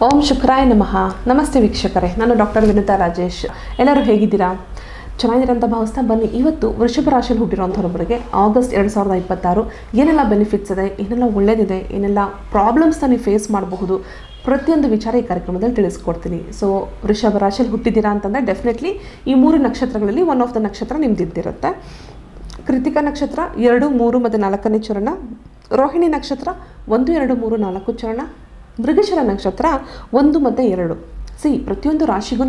ಓಂ ಶುಕ್ರಾಯ ನಮಃ. ನಮಸ್ತೆ ವೀಕ್ಷಕರೇ, ನಾನು ಡಾಕ್ಟರ್ ವಿನುತಾ ರಾಜೇಶ್. ಎಲ್ಲರೂ ಹೇಗಿದ್ದೀರಾ? ಚೆನ್ನಾಗಿದ್ದೀರಾ ಅಂತ ಭಾವಿಸ್ತಾ ಬನ್ನಿ. ಇವತ್ತು ವೃಷಭ ರಾಶಿಯಲ್ಲಿ ಹುಟ್ಟಿರೋಂಥವ್ರೊಬ್ಬರಿಗೆ ಆಗಸ್ಟ್ 2026 ಏನೆಲ್ಲ ಬೆನಿಫಿಟ್ಸ್ ಇದೆ, ಏನೆಲ್ಲ ಒಳ್ಳೆಯದಿದೆ, ಏನೆಲ್ಲ ಪ್ರಾಬ್ಲಮ್ಸ್ನ ನೀವು ಫೇಸ್ ಮಾಡಬಹುದು, ಪ್ರತಿಯೊಂದು ವಿಚಾರ ಈ ಕಾರ್ಯಕ್ರಮದಲ್ಲಿ ತಿಳಿಸ್ಕೊಡ್ತೀನಿ. ಸೊ ವೃಷಭ ರಾಶಿಯಲ್ಲಿ ಹುಟ್ಟಿದ್ದೀರಾ ಅಂತಂದರೆ ಡೆಫಿನೆಟ್ಲಿ ಈ 3 ನಕ್ಷತ್ರಗಳಲ್ಲಿ ಒನ್ ಆಫ್ ದ ನಕ್ಷತ್ರ ನಿಮ್ದಿದ್ದಿರುತ್ತೆ. ಕೃತಿಕಾ ನಕ್ಷತ್ರ 2, 3 ಮತ್ತು 4ನೇ ಚರಣ, ರೋಹಿಣಿ ನಕ್ಷತ್ರ 1, 2, 3, 4 ಚರಣ, ಮೃಗಶಿರ ನಕ್ಷತ್ರ 1 ಮತ್ತು 2. ಪ್ರತಿಯೊಂದು ರಾಶಿಗೂ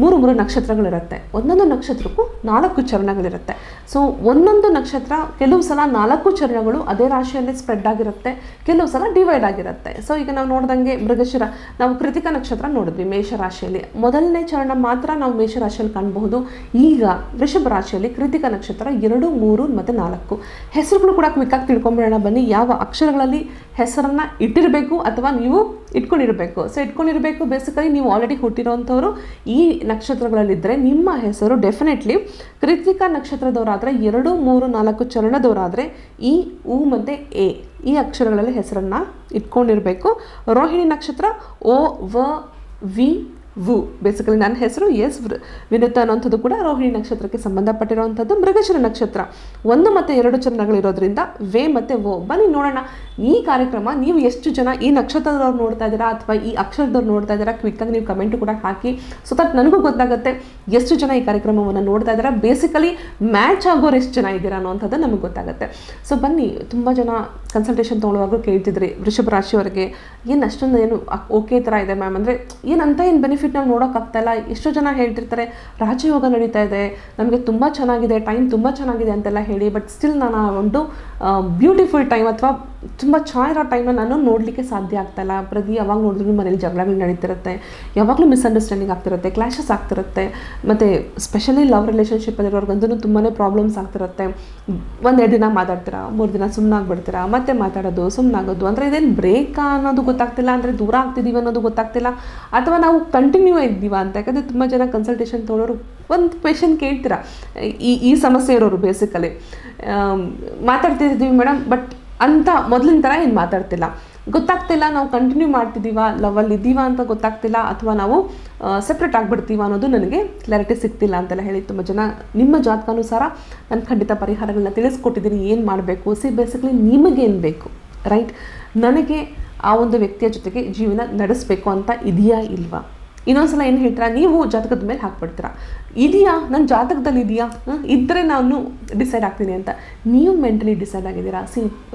3 ನಕ್ಷತ್ರಗಳಿರುತ್ತೆ. ಒಂದೊಂದು ನಕ್ಷತ್ರಕ್ಕೂ 4 ಚರಣಗಳಿರುತ್ತೆ. ಸೊ ಒಂದೊಂದು ನಕ್ಷತ್ರ ಕೆಲವು ಸಲ 4 ಚರಣಗಳು ಅದೇ ರಾಶಿಯಲ್ಲಿ ಸ್ಪ್ರೆಡ್ ಆಗಿರುತ್ತೆ, ಕೆಲವು ಸಲ ಡಿವೈಡ್ ಆಗಿರುತ್ತೆ. ಸೊ ಈಗ ನಾವು ನೋಡ್ದಂಗೆ ಮೃಗಶಿರ, ನಾವು ಕೃತಿಕಾ ನಕ್ಷತ್ರ ನೋಡಿದ್ವಿ ಮೇಷರಾಶಿಯಲ್ಲಿ, ಮೊದಲನೇ ಚರಣ ಮಾತ್ರ ನಾವು ಮೇಷರಾಶಿಯಲ್ಲಿ ಕಾಣಬಹುದು. ಈಗ ವೃಷಭ ರಾಶಿಯಲ್ಲಿ ಕೃತಿಕಾ ನಕ್ಷತ್ರ 2, 3 ಮತ್ತು 4 ಹೆಸರುಗಳು ಕೂಡ ಕ್ವಿಕ್ಕಾಗಿ ತಿಳ್ಕೊಂಬಿಡೋಣ ಬನ್ನಿ. ಯಾವ ಅಕ್ಷರಗಳಲ್ಲಿ ಹೆಸರನ್ನು ಇಟ್ಟಿರಬೇಕು ಅಥವಾ ನೀವು ಇಟ್ಕೊಂಡಿರಬೇಕು. ಸೊ ಇಟ್ಕೊಂಡಿರಬೇಕು ಬೇಸಿಕಲಿ ನೀವು ಆಲ್ರೆಡಿ ಹುಟ್ಟಿರೋಂಥವ್ರು ಈ ನಕ್ಷತ್ರಗಳಲ್ಲಿದ್ದರೆ ನಿಮ್ಮ ಹೆಸರು ಡೆಫಿನೆಟ್ಲಿ ಕೃತಿಕಾ ನಕ್ಷತ್ರದವರಾದರೆ 2, 3, 4 ಚರಣದವರಾದರೆ ಇ, ಉ ಮತ್ತು ಎ ಈ ಅಕ್ಷರಗಳಲ್ಲಿ ಹೆಸರನ್ನು ಇಟ್ಕೊಂಡಿರಬೇಕು. ರೋಹಿಣಿ ನಕ್ಷತ್ರ O, ವ, ವಿ, ವು. ಬೇಸಿಕಲಿ ನನ್ನ ಹೆಸರು ವಿನುತಾ ಅನ್ನೋಂಥದ್ದು ಕೂಡ ರೋಹಿಣಿ ನಕ್ಷತ್ರಕ್ಕೆ ಸಂಬಂಧಪಟ್ಟಿರುವಂಥದ್ದು. ಮೃಗಶಿರ ನಕ್ಷತ್ರ 1 ಮತ್ತು 2 ಚರಣಗಳಿರೋದ್ರಿಂದ ವೇ ಮತ್ತು ವೋ. ಬನ್ನಿ ನೋಡೋಣ ಈ ಕಾರ್ಯಕ್ರಮ. ನೀವು ಎಷ್ಟು ಜನ ಈ ನಕ್ಷತ್ರದವ್ರು ನೋಡ್ತಾ ಇದ್ದೀರಾ ಅಥವಾ ಈ ಅಕ್ಷರದವ್ರು ನೋಡ್ತಾ ಇದ್ದೀರಾ, ಕ್ವಿಕ್ಕಾಗಿ ನೀವು ಕಮೆಂಟು ಕೂಡ ಹಾಕಿ. ಸೊ ದಟ್ ನನಗೂ ಗೊತ್ತಾಗುತ್ತೆ ಎಷ್ಟು ಜನ ಈ ಕಾರ್ಯಕ್ರಮವನ್ನು ನೋಡ್ತಾ ಇದ್ದೀರಾ, ಬೇಸಿಕಲಿ ಮ್ಯಾಚ್ ಆಗೋರು ಎಷ್ಟು ಜನ ಇದ್ದೀರಾ ಅನ್ನೋಂಥದ್ದು ನಮಗೆ ಗೊತ್ತಾಗುತ್ತೆ. ಸೊ ಬನ್ನಿ, ತುಂಬ ಜನ ಕನ್ಸಲ್ಟೇಷನ್ ತೊಗೊಳ್ಳುವಾಗ ಕೇಳ್ತಿದ್ರಿ ವೃಷಭ ರಾಶಿಯವರಿಗೆ ಏನು ಅಷ್ಟೊಂದು ಏನು ಓಕೆ ಥರ ಇದೆ ಮ್ಯಾಮ್, ಅಂದರೆ ಏನು ಬೆನಿಫಿಟ್ ನಾವು ನೋಡೋಕ್ಕಾಗ್ತಾಯಿಲ್ಲ. ಎಷ್ಟೋ ಜನ ಹೇಳ್ತಿರ್ತಾರೆ ರಾಜಯೋಗ ನಡೀತಾ ಇದೆ, ನಮಗೆ ತುಂಬ ಚೆನ್ನಾಗಿದೆ, ಟೈಮ್ ತುಂಬ ಚೆನ್ನಾಗಿದೆ ಅಂತೆಲ್ಲ ಹೇಳಿ, ಬಟ್ ಸ್ಟಿಲ್ ನಾನು ಆ ಒಂದು ಬ್ಯೂಟಿಫುಲ್ ಟೈಮ್ ಅಥವಾ ತುಂಬ ಚೆನ್ನಾಗಿರೋ ಟೈಮನ್ನು ನಾನು ನೋಡಲಿಕ್ಕೆ ಸಾಧ್ಯ ಆಗ್ತಾಯಿಲ್ಲ. ಯಾವಾಗ ನೋಡಿದ್ರು ಮನೇಲಿ ಜಗಳಗಳು ನಡೀತಿರುತ್ತೆ, ಯಾವಾಗಲೂ ಮಿಸ್ಅಂಡರ್ಸ್ಟ್ಯಾಂಡಿಂಗ್ ಆಗ್ತಿರುತ್ತೆ, ಕ್ಲಾಶಸ್ ಆಗ್ತಿರುತ್ತೆ, ಮತ್ತು ಸ್ಪೆಷಲಿ ಲವ್ ರಿಲೇಷನ್ಶಿಪ್ಪಲ್ಲಿರೋರ್ಗಂತೂ ತುಂಬಾ ಪ್ರಾಬ್ಲಮ್ಸ್ ಆಗ್ತಿರುತ್ತೆ. 1-2 ದಿನ ಮಾತಾಡ್ತೀರಾ, 3 ದಿನ ಸುಮ್ಮನಾಗ್ಬಿಡ್ತೀರಾ, ಮತ್ತೆ ಮಾತಾಡೋದು, ಸುಮ್ಮನಾಗೋದು. ಅಂದರೆ ಇದೇನು ಬ್ರೇಕಾ ಅನ್ನೋದು ಗೊತ್ತಾಗ್ತಿಲ್ಲ, ಅಂದರೆ ದೂರ ಆಗ್ತಿದ್ದೀವಿ ಅನ್ನೋದು ಗೊತ್ತಾಗ್ತಿಲ್ಲ, ಅಥವಾ ನಾವು ಕಂಟಿನ್ಯೂ ಇದ್ದೀವಾ ಅಂತ. ಯಾಕಂದರೆ ತುಂಬ ಜನ ಕನ್ಸಲ್ಟೇಷನ್ ತೊಗೊಳೋರು ಒಂದು ಕ್ವೆಶನ್ ಕೇಳ್ತೀರಾ, ಈ ಸಮಸ್ಯೆ ಇರೋರು ಬೇಸಿಕಲಿ ಮಾತಾಡ್ತಿದ್ದೀವಿ ಮೇಡಮ್, ಬಟ್ ಅಂತ ಮೊದಲಿನ ಥರ ಏನು ಮಾತಾಡ್ತಿಲ್ಲ, ಗೊತ್ತಾಗ್ತಿಲ್ಲ, ನಾವು ಕಂಟಿನ್ಯೂ ಮಾಡ್ತಿದ್ದೀವಾ, ಲವಲ್ಲಿ ಇದ್ದೀವಾ ಅಂತ ಗೊತ್ತಾಗ್ತಿಲ್ಲ, ಅಥವಾ ನಾವು ಸೆಪ್ರೇಟ್ ಆಗಿಬಿಡ್ತೀವ ಅನ್ನೋದು ನನಗೆ ಕ್ಲಾರಿಟಿ ಸಿಗ್ತಿಲ್ಲ ಅಂತೆಲ್ಲ ಹೇಳಿ ತುಂಬ ಜನ ನಿಮ್ಮ ಜಾತಕಾನುಸಾರ ನಾನು ಖಂಡಿತ ಪರಿಹಾರಗಳನ್ನ ತಿಳಿಸ್ಕೊಟ್ಟಿದ್ದೀನಿ. ಏನು ಮಾಡಬೇಕು, ಬೇಸಿಕಲಿ ನಿಮಗೇನು ಬೇಕು, ರೈಟ್? ನನಗೆ ಆ ಒಂದು ವ್ಯಕ್ತಿಯ ಜೊತೆಗೆ ಜೀವನ ನಡೆಸಬೇಕು ಅಂತ ಇದೆಯಾ ಇಲ್ವಾ? ಇನ್ನೊಂದ್ಸಲ ಏನು ಹೇಳ್ತೀರಾ, ನೀವು ಜಾತಕದ ಮೇಲೆ ಹಾಕ್ಬಿಡ್ತೀರಾ, ಇದೆಯಾ ನನ್ನ ಜಾತಕದಲ್ಲಿ ಇದೆಯಾ, ಇದ್ದರೆ ನಾನು ಡಿಸೈಡ್ ಆಗ್ತೀನಿ ಅಂತ. ನೀವು ಮೆಂಟಲಿ ಡಿಸೈಡ್ ಆಗಿದ್ದೀರಾ?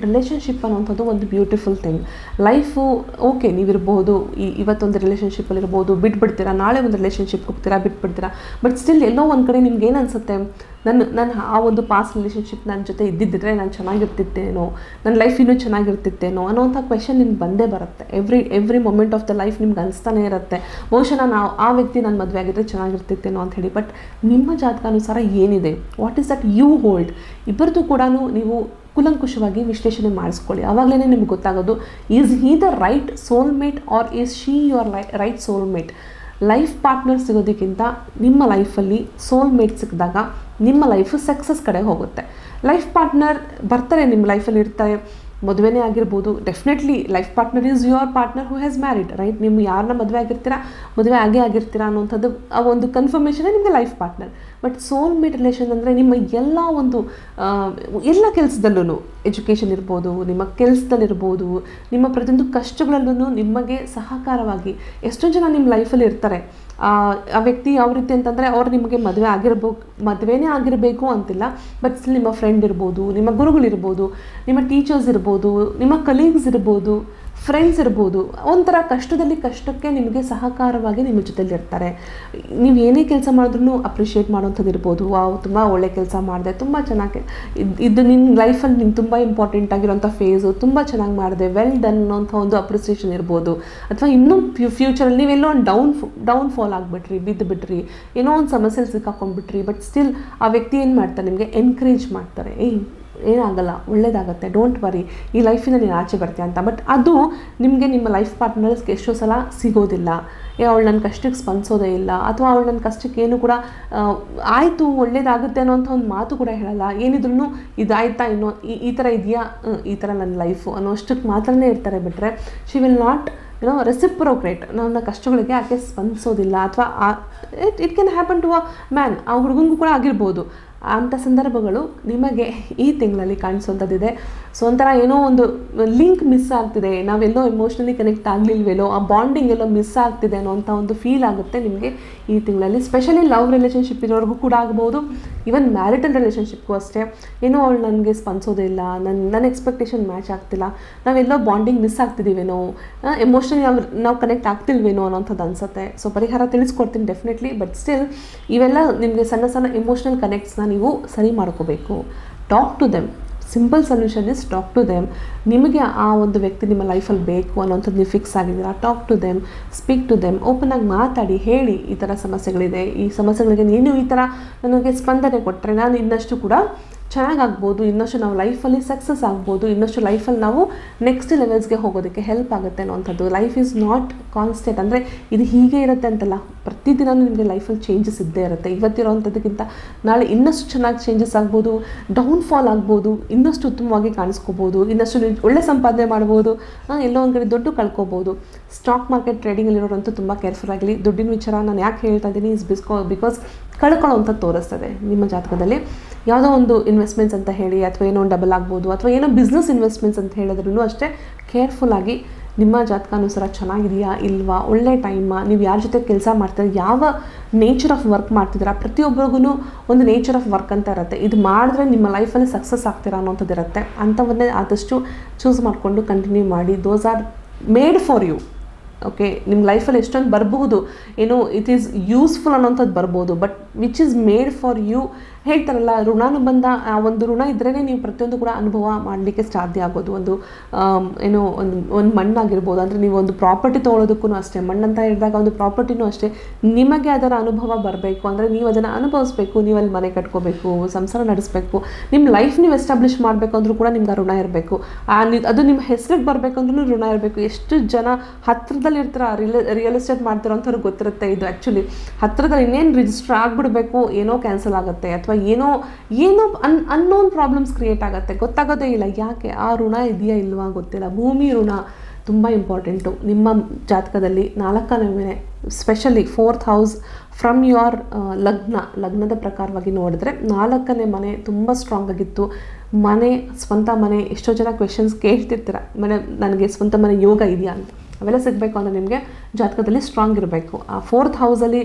ರಿಲೇಷನ್ಶಿಪ್ ಅನ್ನೋಂಥದ್ದು ಒಂದು ಬ್ಯೂಟಿಫುಲ್ ಥಿಂಗ್. ಲೈಫು ಓಕೆ, ನೀವಿರ್ಬೋದು ಇವತ್ತೊಂದು ರಿಲೇಷನ್ಶಿಪ್ಪಲ್ಲಿರ್ಬೋದು, ಬಿಟ್ಬಿಡ್ತೀರಾ, ನಾಳೆ ಒಂದು ರಿಲೇಷನ್ಶಿಪ್ಗೆ ಹೋಗ್ತೀರಾ, ಬಿಟ್ಬಿಡ್ತೀರಾ, ಬಟ್ ಸ್ಟಿಲ್ ಎಲ್ಲೋ ಒಂದು ಕಡೆ ನಿಮ್ಗೆ ಏನು ಅನಿಸುತ್ತೆ, ನಾನು ಆ ಒಂದು ಪಾಸ್ಟ್ ರಿಲೇಷನ್ಶಿಪ್ ನನ್ನ ಜೊತೆ ಇದ್ದಿದ್ದರೆ ನಾನು ಚೆನ್ನಾಗಿರ್ತಿತ್ತೇನೋ, ನನ್ನ ಲೈಫ್ ಇನ್ನೂ ಚೆನ್ನಾಗಿರ್ತಿತ್ತೇನೋ ಅನ್ನೋಂಥ ಕ್ವೆಶನ್ ನಿಮ್ಗೆ ಬಂದೇ ಬರುತ್ತೆ. Every moment of the life ನಿಮ್ಗೆ ಅನಿಸ್ತಾನೆ ಇರುತ್ತೆ, ಬಹುಶಃ ನಾನು ಆ ವ್ಯಕ್ತಿ ನನ್ನ ಮದುವೆ ಆಗಿದ್ದರೆ ಚೆನ್ನಾಗಿರ್ತಿತ್ತೇನೋ ಅಂತ ಹೇಳಿ. ಬಟ್ ನಿಮ್ಮ ಜಾತಕಾನುಸಾರ ಏನಿದೆ, what is that you hold, ಇಬ್ಬರದು ಕೂಡ ನೀವು ಕುಲಂಕುಷವಾಗಿ ವಿಶ್ಲೇಷಣೆ ಮಾಡಿಸ್ಕೊಳ್ಳಿ. ಆವಾಗಲೇ ನಿಮ್ಗೆ ಗೊತ್ತಾಗೋದು, is he the right soulmate or is she your right soulmate. Life partner ಸಿಗೋದಕ್ಕಿಂತ ನಿಮ್ಮ ಲೈಫಲ್ಲಿ ಸೋಲ್ಮೇಟ್ ಸಿಕ್ಕಿದಾಗ ನಿಮ್ಮ ಲೈಫು ಸಕ್ಸಸ್ ಕಡೆ ಹೋಗುತ್ತೆ. ಲೈಫ್ ಪಾರ್ಟ್ನರ್ ಬರ್ತಾರೆ, ನಿಮ್ಮ ಲೈಫಲ್ಲಿ ಇರ್ತಾರೆ, ಮದುವೆನೇ ಆಗಿರ್ಬೋದು. Definitely life partner is your partner who has married, right? ನೀವು ಯಾರನ್ನ ಮದುವೆ ಮದುವೆ ಆಗಿರ್ತೀರಾ ಅನ್ನೋಂಥದ್ದು ಆ ಒಂದು ಕನ್ಫರ್ಮೇಷನೇ ನಿಮಗೆ life partner. But soulmate relation ಅಂದರೆ ನಿಮ್ಮ ಎಲ್ಲ ಕೆಲಸದಲ್ಲೂ, ಎಜುಕೇಷನ್ ಇರ್ಬೋದು, ನಿಮ್ಮ ಕೆಲಸದಲ್ಲಿರ್ಬೋದು, ನಿಮ್ಮ ಪ್ರತಿಯೊಂದು ಕಷ್ಟಗಳಲ್ಲೂ ನಿಮಗೆ ಸಹಕಾರವಾಗಿ ಎಷ್ಟೊಂದು ಜನ ನಿಮ್ಮ ಲೈಫಲ್ಲಿ ಇರ್ತಾರೆ. ಆ ವ್ಯಕ್ತಿ ಯಾವ ರೀತಿ ಅಂತಂದರೆ, ಅವ್ರು ನಿಮಗೆ ಮದುವೆನೇ ಆಗಿರಬೇಕು ಅಂತಿಲ್ಲ, ಬಟ್ ಸ್ಟಿಲ್ ನಿಮ್ಮ ಫ್ರೆಂಡ್ ಇರ್ಬೋದು, ನಿಮ್ಮ ಗುರುಗಳಿರ್ಬೋದು, ನಿಮ್ಮ ಟೀಚರ್ಸ್ ಇರ್ಬೋದು, ನಿಮ್ಮ ಕಲೀಗ್ಸ್ ಇರ್ಬೋದು, ಫ್ರೆಂಡ್ಸ್ ಇರ್ಬೋದು. ಒಂಥರ ಕಷ್ಟಕ್ಕೆ ನಿಮಗೆ ಸಹಕಾರವಾಗಿ ನಿಮ್ಮ ಜೊತೆಲಿ ಇರ್ತಾರೆ. ನೀವು ಏನೇ ಕೆಲಸ ಮಾಡಿದ್ರೂ ಅಪ್ರಿಷಿಯೇಟ್ ಮಾಡೋಂಥದ್ದು ಇರ್ಬೋದು, ತುಂಬ ಒಳ್ಳೆ ಕೆಲಸ ಮಾಡಿದೆ, ತುಂಬ ಚೆನ್ನಾಗಿ ಇದು ನಿನ್ನ ಲೈಫಲ್ಲಿ ನಿಮ್ಗೆ ತುಂಬ ಇಂಪಾರ್ಟೆಂಟ್ ಆಗಿರೋಂಥ ಫೇಸು, ತುಂಬ ಚೆನ್ನಾಗಿ ಮಾಡಿದೆ, ವೆಲ್ ಡನ್ ಅನ್ನೋಂಥ ಒಂದು ಅಪ್ರಿಸಿಯೇಷನ್ ಇರ್ಬೋದು. ಅಥವಾ ಇನ್ನೂ ಫ್ಯೂಚರಲ್ಲಿ ನೀವೆಲ್ಲೋ ಒಂದು ಡೌನ್ಫಾಲ್ ಆಗಿಬಿಟ್ರಿ, ಬಿದ್ದುಬಿಟ್ರಿ, ಏನೋ ಒಂದು ಸಮಸ್ಯೆಲಿ ಸಿಕ್ಕಾಕೊಂಡ್ಬಿಟ್ರಿ, ಬಟ್ ಸ್ಟಿಲ್ ಆ ವ್ಯಕ್ತಿ ಏನು ಮಾಡ್ತಾರೆ, ನಿಮಗೆ ಎನ್ಕರೇಜ್ ಮಾಡ್ತಾರೆ, ಏನಾಗಲ್ಲ, ಒಳ್ಳೇದಾಗತ್ತೆ, ಡೋಂಟ್ ವರಿ, ಈ ಲೈಫಿನ ನೀನು ಆಚೆ ಬರ್ತೀಯ ಅಂತ. ಬಟ್ ಅದು ನಿಮಗೆ ನಿಮ್ಮ ಲೈಫ್ ಪಾರ್ಟ್ನರ್ಸ್ಗೆ ಎಷ್ಟೋ ಸಲ ಸಿಗೋದಿಲ್ಲ. ಅವಳು ನನ್ನ ಕಷ್ಟಕ್ಕೆ ಸ್ಪಂದಿಸೋದೇ ಇಲ್ಲ, ಅಥವಾ ಅವಳು ನನ್ನ ಕಷ್ಟಕ್ಕೆ ಏನು ಕೂಡ ಆಯಿತು ಒಳ್ಳೇದಾಗುತ್ತೆ ಅನ್ನೋಂಥ ಒಂದು ಮಾತು ಕೂಡ ಹೇಳಲ್ಲ. ಏನಿದ್ರು ಇದಾಯ್ತಾ, ಇನ್ನೂ ಈ ಥರ ಇದೆಯಾ, ಈ ಥರ ನನ್ನ ಲೈಫು ಅನ್ನೋ ಅಷ್ಟಕ್ಕೆ ಮಾತ್ರನೇ ಇರ್ತಾರೆ. ಬಿಟ್ಟರೆ ಶಿ ವಿಲ್ ನಾಟ್ ರೆಸಿಪ್ರೋಕ್ರೇಟ್, ನನ್ನ ಕಷ್ಟಗಳಿಗೆ ಆಕೆ ಸ್ಪಂದಿಸೋದಿಲ್ಲ, ಅಥವಾ it can happen to a man, ಆ ಹುಡುಗಂಗೂ ಕೂಡ ಆಗಿರ್ಬೋದು. ಅಂಥ ಸಂದರ್ಭಗಳು ನಿಮಗೆ ಈ ತಿಂಗಳಲ್ಲಿ ಕಾಣಿಸೋಂಥದ್ದಿದೆ. ಸೊ ಒಂಥರ ಏನೋ ಒಂದು ಲಿಂಕ್ ಮಿಸ್ ಆಗ್ತಿದೆ, ನಾವೆಲ್ಲೋ ಎಮೋಷ್ನಲಿ ಕನೆಕ್ಟ್ ಆಗಲಿಲ್ವೇನೋ, ಆ ಬಾಂಡಿಂಗ್ ಎಲ್ಲೋ ಮಿಸ್ ಆಗ್ತಿದೆ ಅನ್ನೋಂಥ ಒಂದು ಫೀಲ್ ಆಗುತ್ತೆ ನಿಮಗೆ ಈ ತಿಂಗಳಲ್ಲಿ. ಸ್ಪೆಷಲಿ ಲವ್ ರಿಲೇಷನ್ಶಿಪ್ ಇರೋರಿಗೂ ಕೂಡ ಆಗ್ಬೋದು, ಈವನ್ ಮ್ಯಾರಿಟಲ್ ರಿಲೇಷನ್ಶಿಪ್ಗೂ ಅಷ್ಟೇ. ಏನೋ ಅವಳು ನನಗೆ ಸ್ಪಂದಿಸೋದಿಲ್ಲ, ನನ್ನ ಎಕ್ಸ್ಪೆಕ್ಟೇಷನ್ ಮ್ಯಾಚ್ ಆಗ್ತಿಲ್ಲ, ನಾವೆಲ್ಲೋ ಬಾಂಡಿಂಗ್ ಮಿಸ್ ಆಗ್ತಿದ್ದೀವೇನೋ, ಎಮೋಷ್ನಲಿ ನಾವು ಕನೆಕ್ಟ್ ಆಗ್ತಿಲ್ವೇನೋ ಅನ್ನೋಂಥದ್ದು ಅನಿಸುತ್ತೆ. ಸೊ ಪರಿಹಾರ ತಿಳಿಸ್ಕೊಡ್ತೀನಿ ಡೆಫಿನೆಟ್ಲಿ. ಬಟ್ ಸ್ಟಿಲ್ ಇವೆಲ್ಲ ನಿಮಗೆ ಸಣ್ಣ ಸಣ್ಣ ಎಮೋಷ್ನಲ್ ಕನೆಕ್ಟ್ಸ್ನ ನೀವು ಸರಿ ಮಾಡ್ಕೋಬೇಕು. Talk to them. Simple solution is talk to them. ನಿಮಗೆ ಆ ಒಂದು ವ್ಯಕ್ತಿ ನಿಮ್ಮ ಲೈಫಲ್ಲಿ ಬೇಕು ಅನ್ನೋಂಥದ್ದು ನೀವು ಫಿಕ್ಸ್ ಆಗಿದ್ದೀರಾ, talk to them, speak to them, ಓಪನಾಗಿ ಮಾತಾಡಿ, ಹೇಳಿ ಈ ಥರ ಸಮಸ್ಯೆಗಳಿದೆ, ಈ ಸಮಸ್ಯೆಗಳಿಗೆ ನೀನು ಈ ಥರ ನನಗೆ ಸ್ಪಂದನೆ ಕೊಟ್ಟರೆ ನಾನು ಇನ್ನಷ್ಟು ಕೂಡ ಚೆನ್ನಾಗಾಗ್ಬೋದು, ಇನ್ನಷ್ಟು ನಾವು ಲೈಫಲ್ಲಿ ಸಕ್ಸಸ್ ಆಗ್ಬೋದು, ಇನ್ನಷ್ಟು ಲೈಫಲ್ಲಿ ನಾವು ನೆಕ್ಸ್ಟ್ ಲೆವೆಲ್ಸ್ಗೆ ಹೋಗೋದಕ್ಕೆ ಹೆಲ್ಪ್ ಆಗುತ್ತೆ ಅನ್ನೋವಂಥದ್ದು. ಲೈಫ್ ಈಸ್ ನಾಟ್ ಕಾನ್ಸ್ಟೆಂಟ್, ಅಂದರೆ ಇದು ಹೀಗೆ ಇರುತ್ತೆ ಅಂತಲ್ಲ, ಪ್ರತಿದಿನ ನಿಮಗೆ ಲೈಫಲ್ಲಿ ಚೇಂಜಸ್ ಇದ್ದೇ ಇರುತ್ತೆ. ಇವತ್ತಿರೋವಂಥದ್ದಕ್ಕಿಂತ ನಾಳೆ ಇನ್ನಷ್ಟು ಚೆನ್ನಾಗಿ ಚೇಂಜಸ್ ಆಗ್ಬೋದು, ಡೌನ್ಫಾಲ್ ಆಗ್ಬೋದು, ಇನ್ನಷ್ಟು ಉತ್ತಮವಾಗಿ ಕಾಣಿಸ್ಕೋಬೋದು, ಇನ್ನಷ್ಟು ಒಳ್ಳೆ ಸಂಪಾದನೆ ಮಾಡ್ಬೋದು, ಎಲ್ಲೋ ಒಂದು ಕಡೆ ದುಡ್ಡು ಕಳ್ಕೊಬೋದು. ಸ್ಟಾಕ್ ಮಾರ್ಕೆಟ್ ಟ್ರೇಡಿಂಗಲ್ಲಿರೋರಂತೂ ತುಂಬ ಕೇರ್ಫುಲ್ ಆಗಲಿ. ದುಡ್ಡಿನ ವಿಚಾರ ನಾನು ಯಾಕೆ ಹೇಳ್ತಾ ಇದ್ದೀನಿ ಬಿಕಾಸ್ ಕಳ್ಕೊಳ್ಳೋವಂಥದ್ದು ತೋರಿಸ್ತದೆ ನಿಮ್ಮ ಜಾತಕದಲ್ಲಿ. ಯಾವುದೋ ಒಂದು ಇನ್ವೆಸ್ಟ್ಮೆಂಟ್ಸ್ ಅಂತ ಹೇಳಿ, ಅಥವಾ ಏನೋ ಒಂದು ಡಬಲ್ ಆಗ್ಬೋದು, ಅಥವಾ ಏನೋ ಬಿಸ್ನೆಸ್ ಇನ್ವೆಸ್ಟ್ಮೆಂಟ್ಸ್ ಅಂತ ಹೇಳಿದ್ರೂ ಅಷ್ಟೇ ಕೇರ್ಫುಲ್ಲಾಗಿ ನಿಮ್ಮ ಜಾತಕಾನುಸಾರ ಚೆನ್ನಾಗಿದೆಯಾ ಇಲ್ವಾ, ಒಳ್ಳೆ ಟೈಮಾ, ನೀವು ಯಾರ ಜೊತೆ ಕೆಲಸ ಮಾಡ್ತೀರಾ, ಯಾವ ನೇಚರ್ ಆಫ್ ವರ್ಕ್ ಮಾಡ್ತಿದ್ದೀರಾ. ಪ್ರತಿಯೊಬ್ಬರಿಗೂ ಒಂದು ನೇಚರ್ ಆಫ್ ವರ್ಕ್ ಅಂತ ಇರುತ್ತೆ, ಇದು ಮಾಡಿದ್ರೆ ನಿಮ್ಮ ಲೈಫಲ್ಲಿ ಸಕ್ಸಸ್ ಆಗ್ತೀರಾ ಅನ್ನೋಂಥದ್ದು ಇರುತ್ತೆ. ಅಂಥವನ್ನೇ ಆದಷ್ಟು ಚೂಸ್ ಮಾಡಿಕೊಂಡು ಕಂಟಿನ್ಯೂ ಮಾಡಿ. Those are made for you. Okay, ನಿಮ್ಮ ಲೈಫಲ್ಲಿ ಎಷ್ಟೊಂದು ಬರಬಹುದು, ಏನೋ ಇಟ್ ಈಸ್ ಯೂಸ್ಫುಲ್ ಅನ್ನೋಂಥದ್ದು ಬರ್ಬೋದು, but which is made for you. ಹೇಳ್ತಾರಲ್ಲ, ಋಣಾನುಬಂಧ, ಆ ಒಂದು ಋಣ ಇದ್ರೇ ನೀವು ಪ್ರತಿಯೊಂದು ಕೂಡ ಅನುಭವ ಮಾಡಲಿಕ್ಕೆ ಸಾಧ್ಯ ಆಗೋದು. ಏನೋ ಒಂದು ಮಣ್ಣಾಗಿರ್ಬೋದು, ಅಂದರೆ ನೀವು ಒಂದು ಪ್ರಾಪರ್ಟಿ ತೊಗೊಳೋದಕ್ಕೂ ಅಷ್ಟೇ, ಮಣ್ಣಂತ ಹೇಳಿದಾಗ ಒಂದು ಪ್ರಾಪರ್ಟಿನೂ ಅಷ್ಟೇ, ನಿಮಗೆ ಅದರ ಅನುಭವ ಬರಬೇಕು ಅಂದರೆ ನೀವು ಅದನ್ನು ಅನುಭವಿಸ್ಬೇಕು, ನೀವು ಅಲ್ಲಿ ಮನೆ ಕಟ್ಕೋಬೇಕು, ಸಂಸಾರ ನಡೆಸಬೇಕು, ನಿಮ್ಮ ಲೈಫ್ ನೀವು ಎಸ್ಟಾಬ್ಲಿಷ್ ಮಾಡಬೇಕು ಅಂದರೂ ಕೂಡ ನಿಮ್ಗೆ ಋಣ ಇರಬೇಕು. ಅದು ನಿಮ್ಮ ಹೆಸರಿಗೆ ಬರಬೇಕು ಅಂದ್ರೂ ಋಣ ಇರಬೇಕು. ಎಷ್ಟು ಜನ ಹತ್ತಿರದಲ್ಲಿ ಇರ್ತೀರ, ರಿಯಲ್ ಎಸ್ಟೇಟ್ ಮಾಡ್ತಿರೋಂಥವ್ರಿಗೆ ಗೊತ್ತಿರುತ್ತೆ ಇದು. ಆ್ಯಕ್ಚುಲಿ ಹತ್ತಿರದಲ್ಲಿ ಇನ್ನೇನು ರಿಜಿಸ್ಟರ್ ಆಗಿಬಿಡ್ಬೇಕು, ಏನೋ ಕ್ಯಾನ್ಸಲ್ ಆಗುತ್ತೆ, ಅಥವಾ ಏನೋ ಅನ್ನೋನ್ ಪ್ರಾಬ್ಲಮ್ಸ್ ಕ್ರಿಯೇಟ್ ಆಗುತ್ತೆ, ಗೊತ್ತಾಗೋದೇ ಇಲ್ಲ. ಯಾಕೆ? ಆ ಋಣ ಇದೆಯಾ ಇಲ್ವಾ ಗೊತ್ತಿಲ್ಲ. ಭೂಮಿ ಋಣ ತುಂಬ ಇಂಪಾರ್ಟೆಂಟು. ನಿಮ್ಮ ಜಾತಕದಲ್ಲಿ 4ನೇ ಮನೆ, specially 4th house from your ಲಗ್ನದ ಪ್ರಕಾರವಾಗಿ ನೋಡಿದ್ರೆ 4ನೇ ಮನೆ ತುಂಬ ಸ್ಟ್ರಾಂಗ್ ಆಗಿತ್ತು. ಮನೆ, ಸ್ವಂತ ಮನೆ, ಎಷ್ಟೋ ಜನ ಕ್ವೆಶನ್ಸ್ ಕೇಳ್ತಿರ್ತೀರ, ನನಗೆ ಸ್ವಂತ ಮನೆ ಯೋಗ ಇದೆಯಾ ಅಂತ. ಅವೆಲ್ಲ ಸಿಗಬೇಕು ಅಂದರೆ ನಿಮಗೆ ಜಾತಕದಲ್ಲಿ ಸ್ಟ್ರಾಂಗ್ ಇರಬೇಕು. ಆ 4th ಹೌಸಲ್ಲಿ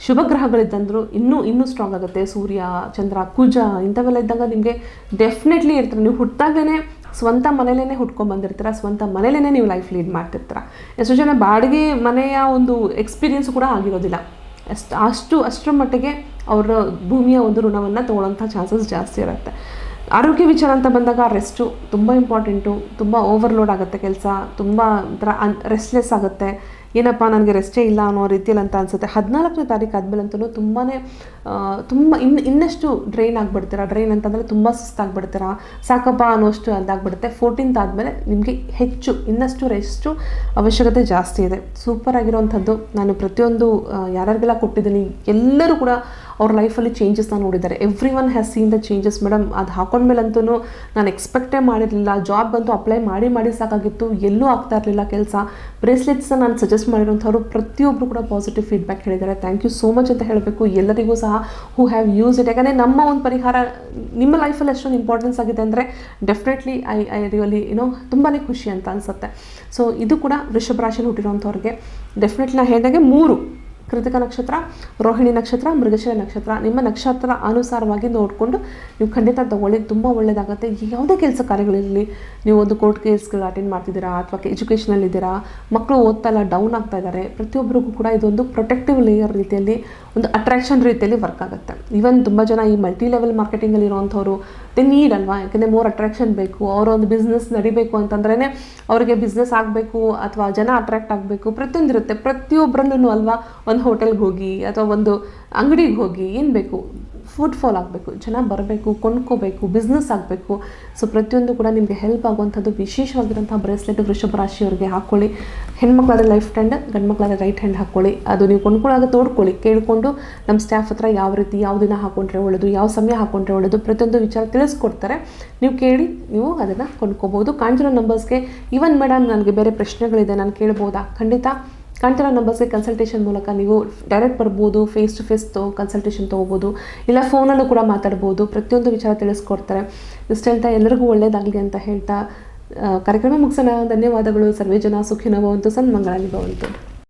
ಶುಭ ಗ್ರಹಗಳಿದ್ದಂದ್ರೂ ಇನ್ನೂ ಸ್ಟ್ರಾಂಗ್ ಆಗುತ್ತೆ. ಸೂರ್ಯ, ಚಂದ್ರ, ಕುಜ ಇಂಥವೆಲ್ಲ ಇದ್ದಾಗ ನಿಮಗೆ ಡೆಫಿನೆಟ್ಲಿ ಇರ್ತಾರೆ. ನೀವು ಹುಟ್ಟಿದಾಗಲೇ ಸ್ವಂತ ಮನೇಲೇ ಹುಟ್ಕೊಂಡ್ಬಂದಿರ್ತೀರ, ಸ್ವಂತ ಮನೇಲೇ ನೀವು ಲೈಫ್ ಲೀಡ್ ಮಾಡ್ತಿರ್ತೀರ. ಎಷ್ಟೋ ಜನ ಬಾಡಿಗೆ ಮನೆಯ ಒಂದು ಎಕ್ಸ್ಪೀರಿಯೆನ್ಸ್ ಕೂಡ ಆಗಿರೋದಿಲ್ಲ. ಅಷ್ಟರ ಮಟ್ಟಿಗೆ ಅವರ ಭೂಮಿಯ ಒಂದು ಋಣವನ್ನು ತೊಗೊಳ್ಳೋಂಥ ಚಾನ್ಸಸ್ ಜಾಸ್ತಿ ಇರುತ್ತೆ. ಆರೋಗ್ಯ ವಿಚಾರ ಅಂತ ಬಂದಾಗ ರೆಸ್ಟು ತುಂಬ ಇಂಪಾರ್ಟೆಂಟು. ತುಂಬ ಓವರ್ಲೋಡ್ ಆಗುತ್ತೆ ಕೆಲಸ, ತುಂಬ ಒಂಥರ ರೆಸ್ಟ್ಲೆಸ್ ಆಗುತ್ತೆ. ಏನಪ್ಪ ನನಗೆ ರೆಸ್ಟೇ ಇಲ್ಲ ಅನ್ನೋ ರೀತಿಯಲ್ಲಿ ಅಂತ ಅನಿಸುತ್ತೆ. 14ನೇ ತಾರೀಕು ಆದಮೇಲಂತೂ ತುಂಬ ಇನ್ನಷ್ಟು ಡ್ರೈನ್ ಆಗಿಬಿಡ್ತೀರಾ. ಡ್ರೈನ್ ಅಂತಂದರೆ ತುಂಬ ಸುಸ್ತಾಗ್ಬಿಡ್ತೀರಾ, ಸಾಕಪ್ಪ ಅನ್ನೋಷ್ಟು ಅದಾಗ್ಬಿಡುತ್ತೆ. 14th ಆದಮೇಲೆ ನಿಮಗೆ ಇನ್ನಷ್ಟು ರೆಸ್ಟು ಅವಶ್ಯಕತೆ ಜಾಸ್ತಿ ಇದೆ. ಸೂಪರ್ ಆಗಿರೋವಂಥದ್ದು. ನಾನು ಪ್ರತಿಯೊಂದು ಯಾರ್ಯಾರಿಗೆಲ್ಲ ಕೊಟ್ಟಿದ್ದೀನಿ ಎಲ್ಲರೂ ಕೂಡ ಅವ್ರ ಲೈಫಲ್ಲಿ ಚೇಂಜಸ್ನ ನೋಡಿದ್ದಾರೆ. Every one has seen the changes. Madam, ಅದು ಹಾಕೊಂಡ್ಮೇಲಂತೂ ನಾನು ಎಕ್ಸ್ಪೆಕ್ಟೇ ಮಾಡಿರಲಿಲ್ಲ. ಜಾಬ್ಗಂತೂ ಅಪ್ಲೈ ಮಾಡಿ ಸಾಕಾಗಿತ್ತು, ಎಲ್ಲೂ ಆಗ್ತಾ ಇರಲಿಲ್ಲ ಕೆಲಸ. ಬ್ರೇಸ್ಲೆಟ್ಸ್ನ ನಾನು ಸಜೆಸ್ಟ್ ಮಾಡಿರೋಂಥವ್ರು ಪ್ರತಿಯೊಬ್ಬರು ಕೂಡ ಪಾಸಿಟಿವ್ ಫೀಡ್ಬ್ಯಾಕ್ ಹೇಳಿದ್ದಾರೆ. ಥ್ಯಾಂಕ್ ಯು ಸೋ ಮಚ್ ಅಂತ ಹೇಳಬೇಕು ಎಲ್ಲರಿಗೂ ಸಹ ಹೂ ಹ್ಯಾವ್ ಯೂಸ್ ಇಟ್. ಯಾಕಂದರೆ ನಮ್ಮ ಒಂದು ಪರಿಹಾರ ನಿಮ್ಮ ಲೈಫಲ್ಲಿ ಎಷ್ಟೊಂದು ಇಂಪಾರ್ಟೆನ್ಸ್ ಆಗಿದೆ ಅಂದರೆ ಡೆಫಿನೆಟ್ಲಿ ಐ ರಿಯಲಿ ತುಂಬಾ ಖುಷಿ ಅಂತ ಅನಿಸುತ್ತೆ. ಸೊ ಇದು ಕೂಡ ವೃಷಭ ರಾಶಿಯಲ್ಲಿ ಹುಟ್ಟಿರೋಂಥವ್ರಿಗೆ ಡೆಫಿನೆಟ್ಲಿ ನಾನು ಹೇಳಿದಾಗೆ 3 ಕೃತಿಕ ನಕ್ಷತ್ರ, ರೋಹಿಣಿ ನಕ್ಷತ್ರ, ಮೃಗಶಿರ ನಕ್ಷತ್ರ, ನಿಮ್ಮ ನಕ್ಷತ್ರ ಅನುಸಾರವಾಗಿ ನೋಡಿಕೊಂಡು ನೀವು ಖಂಡಿತ ತಗೊಳ್ಳಿ. ತುಂಬ ಒಳ್ಳೆಯದಾಗುತ್ತೆ. ಯಾವುದೇ ಕೆಲಸ ಕಾರ್ಯಗಳಿರಲಿ, ನೀವು ಒಂದು ಕೋರ್ಟ್ ಕೇಸ್ಗಳು ಅಟೆಂಡ್ ಮಾಡ್ತಿದ್ದೀರಾ, ಅಥವಾ ಎಜುಕೇಷನಲ್ಲಿದ್ದೀರಾ, ಮಕ್ಕಳು ಓದ್ತಾ ಇಲ್ಲ, ಡೌನ್ ಆಗ್ತಾ ಇದ್ದಾರೆ, ಪ್ರತಿಯೊಬ್ಬರಿಗೂ ಕೂಡ ಇದೊಂದು ಪ್ರೊಟೆಕ್ಟಿವ್ ಲೇಯರ್ ರೀತಿಯಲ್ಲಿ, ಒಂದು ಅಟ್ರಾಕ್ಷನ್ ರೀತಿಯಲ್ಲಿ ವರ್ಕ್ ಆಗುತ್ತೆ. ಈವನ್ ತುಂಬ ಜನ ಈ ಮಲ್ಟಿ ಲೆವೆಲ್ ಮಾರ್ಕೆಟಿಂಗಲ್ಲಿ ಇರೋವಂಥವ್ರು ನೀಡ್ ಅಲ್ವಾ, ಯಾಕೆಂದರೆ ಮೋರ್ ಅಟ್ರಾಕ್ಷನ್ ಬೇಕು. ಅವರ ಒಂದು ಬಿಸ್ನೆಸ್ ನಡಿಬೇಕು ಅಂತಂದ್ರೇ ಅವರಿಗೆ ಬಿಸ್ನೆಸ್ ಆಗಬೇಕು, ಅಥವಾ ಜನ ಅಟ್ರಾಕ್ಟ್ ಆಗಬೇಕು, ಪ್ರತಿಯೊಂದಿರುತ್ತೆ. ಪ್ರತಿಯೊಬ್ಬರಲ್ಲೂ ಅಲ್ವಾ, ಒಂದು ಹೋಟೆಲ್ಗೆ ಹೋಗಿ ಅಥವಾ ಒಂದು ಅಂಗಡಿಗೆ ಹೋಗಿ ಏನು ಬೇಕು, ಫಾಲ್ ಆಗಬೇಕು, ಜನ ಬರಬೇಕು, ಕೊಂಡ್ಕೋಬೇಕು, ಬಿಸ್ನೆಸ್ ಆಗಬೇಕು. ಸೊ ಪ್ರತಿಯೊಂದು ಕೂಡ ನಿಮಗೆ ಹೆಲ್ಪ್ ಆಗುವಂಥದ್ದು ವಿಶೇಷವಾಗಿರೋಂಥ ಬ್ರೇಸ್ಲೆಟ್ ವೃಷಭ ರಾಶಿಯವರಿಗೆ ಹಾಕ್ಕೊಳ್ಳಿ. ಹೆಣ್ಮಕ್ಳಾದ ಲೆಫ್ಟ್ ಹ್ಯಾಂಡ್, ಗಂಡು ಮಕ್ಕಳಾದ ರೈಟ್ ಹ್ಯಾಂಡ್ ಹಾಕ್ಕೊಳ್ಳಿ. ಅದು ನೀವು ಕೊಂಡ್ಕೊಳ್ಳಾಗ ತೋಡ್ಕೊಳ್ಳಿ, ಕೇಳಿಕೊಂಡು ನಮ್ಮ ಸ್ಟಾಫ್ ಹತ್ರ ಯಾವ ರೀತಿ ಯಾವ ದಿನ ಹಾಕ್ಕೊಂಡ್ರೆ ಒಳ್ಳೆಯದು, ಯಾವ ಸಮಯ ಹಾಕ್ಕೊಂಡ್ರೆ ಒಳ್ಳೆಯದು, ಪ್ರತಿಯೊಂದು ವಿಚಾರ ತಿಳಿಸ್ಕೊಡ್ತಾರೆ. ನೀವು ಕೇಳಿ ನೀವು ಅದನ್ನು ಕೊಂಡ್ಕೋಬೋದು. ಕಾಣ್ತಿರೋ ನಂಬರ್ಸ್ಗೆ ಈವನ್ ಮೇಡಮ್ ನನಗೆ ಬೇರೆ ಪ್ರಶ್ನೆಗಳಿದೆ ನಾನು ಕೇಳ್ಬೋದಾ, ಖಂಡಿತ ಕಾಣ್ತಿರೋ ನಂಬರ್ಸ್ಗೆ ಕನ್ಸಲ್ಟೇಷನ್ ಮೂಲಕ ನೀವು ಡೈರೆಕ್ಟ್ ಬರ್ಬೋದು, ಫೇಸ್ ಟು ಫೇಸ್ ಕನ್ಸಲ್ಟೇಷನ್ ತೊಗೋಬೋದು, ಇಲ್ಲ ಫೋನಲ್ಲೂ ಕೂಡ ಮಾತಾಡ್ಬೋದು. ಪ್ರತಿಯೊಂದು ವಿಚಾರ ತಿಳಿಸ್ಕೊಡ್ತಾರೆ. ಇಷ್ಟು ಹೇಳ್ತಾ ಎಲ್ಲರಿಗೂ ಒಳ್ಳೆಯದಾಗಲಿ ಅಂತ ಹೇಳ್ತಾ ಕಾರ್ಯಕ್ರಮ ಮುಗಿಸೋಣ. ಧನ್ಯವಾದಗಳು. ಸರ್ವೇ ಜನ ಸುಖಿನೋ ಭವಂತು, ಸನ್ಮಂಗಳಾನಿ ಭವಂತು.